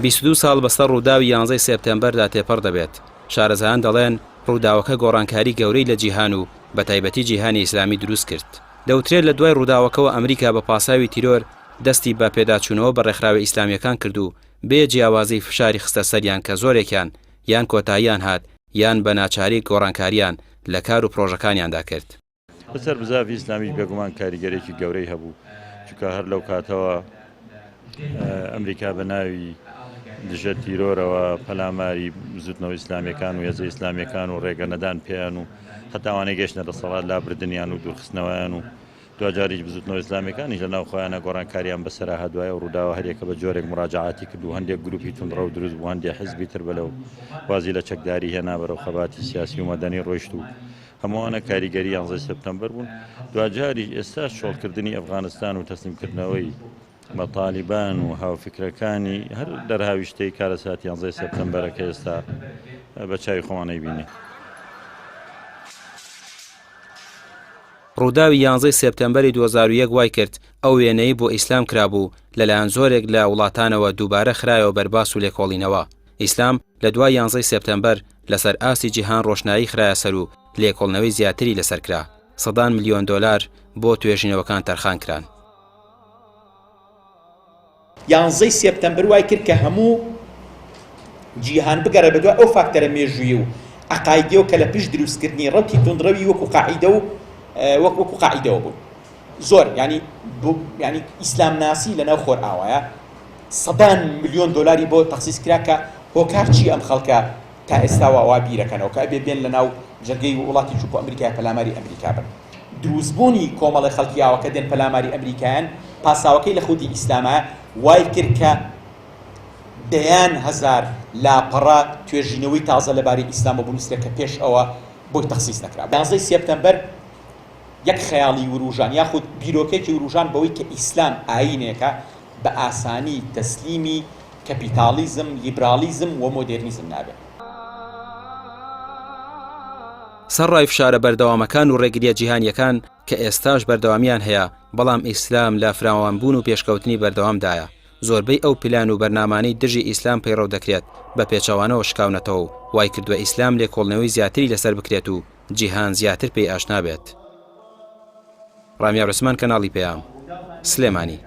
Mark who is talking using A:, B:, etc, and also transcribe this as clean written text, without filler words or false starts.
A: 22 ساڵ بەسەر ڕووداوی 11 سێپتێمبەردا تێپەڕ دەبێت. شارەزایان دەڵێن ڕووداوەکە گۆڕانکاری گەورەی لە جیهان و بە تایبەتی جیهانی ئیسلامی دروست کرد. دەوترێت لە دوای ڕووداوەکەەوە ئەمریکا بە پاساوی تیرۆر دەستی بە پێداچوونەوە بە ڕێکخراوی ئیسلامیەکان کرد و بێ جیاوازی فشاری خستە سەریان کە زۆرێکیان یان کۆتاییان هات یان بە ناچاری گۆڕانکاریان لە کار و پرۆژەکانیاندا کرد.
B: بەسەر بزاوی ئیسلامی بێگومان کاریگەرێکی گەورەی هەبوو، چونکە هەر لەو کاتەوە ئەمریکا بە ناوی دژە تیرۆرەوە پەلاماری زوتنەوە ئیسلامیەکان و هێزە ئیسلامیەکان و ڕێگەنەدان پێیان و هەتاوانەی گەشتە دەسەڵات لابردنیان و دوورخستنەوەیان و دوجاریش بزوتنەوە ئیسلامیەکانیش لە ناو خۆیانە گۆڕانکاریان بەسەرا هەدوایە و ڕووداوە هەرێکە بە جۆرێک مراجعاتی کرد و هەندێک گروپی توندڕە و دروست بوو، هەندێک حزبی تر بەلەو وازی لە چەکداری هێنا بەرەو خەباتی سیاسی و مەدەنی ڕۆیشت و هەمووانە کاریگەری 11 سپتەمبەر بوون. دوجاریش ئێستا شۆڵکردنی ئەفغانستان و تەسلیمکردنەوەی بە تالیبان و هاوفکرەکانی هەر دەرهاویشتەی کارەساتی 11 سپتەمبەرەکە ئێستا بە چاوی خۆوانەی بینێ.
A: ڕووداوی 11 سێپتەمبەری 2001 وای کرد ئەو وێنەی بۆ ئیسلام کرابوو لەلایەن زۆرێک لە وڵاتانەوە دووبارە خرایەوە بەرباس و لێکۆڵینەوە. ئیسلام لە دوای 11 سێپتەمبەر لەسەر ئاستی جیهان ڕۆشنایی خرایە سەر و لێکۆڵنەوەی زیاتری لەسەرکرا. سەدان ملیۆن دۆلار بۆ توێژینەوەکان تەرخان کران.
C: 11 سێپتەمبەر وای کرد کە هەموو جیهان بگەڕێ بەدوای ئەو فاکتەرە مێژووی و عەقایدی و کە لە پێش دروستکردنی ڕەوتی توندڕەوی وەکو قاعیدە و وەکو قاعیدەوە بوون. زۆر ینی ئیسلام ناسی لەناو خۆر ئاوایە 100 ملیۆن دۆلاری بۆ تەخسیس کرا کە هۆکار چی ئەم خەڵکە تا ئێستاوە وا بیرەکەنەوە کە بێن لەناو جەرگەی وڵاتی چووک ئەمریکای پەلاماری ئەمریکا بن. دروستبوونی کۆمەڵی خەڵکیاوەکە دێن پەلاماری ئەمریکایان پاساوەکەی لە خودی ئیسلامە وای کرد کە دەیان هەزار لاپەڕە توێژینەوەی تازە لەبارەی ئیسلام بنووسرێت کە پێش ئەوە بۆی تەخسیس نەکرا. 11 سێپتەمبەر یەک خەیاڵی وروژان یاخود بیرۆکێکی وروژان بەوەی کە ئیسلام ئاینێکە بە ئاسانی تەسلیمی کەپیتالیزم، لیبرالیزم و مۆدێرنیزم نابێت.
A: سەرڕای فشارە بەردەوامەکان و ڕێگریە جیهانیەکان کە ئێستاش بەردەوامیان هەیە، بەڵام ئیسلام لە فراوانبوون و پێشکەوتنی بەردەوامدایە. زۆربەی ئەو پلان و بەرنامانەی دژی ئیسلام پەیڕەو دەکرێت بە پێچەوانەوە شکاونەتەوە و وای کردووە ئیسلام لێکۆڵنەوەی زیاتری لەسەر بکرێت و جیهان زیاتر پێی ئاشنا بێت. ڕامیا ڕوسمان، کەناڵی پێیام، سلێمانی.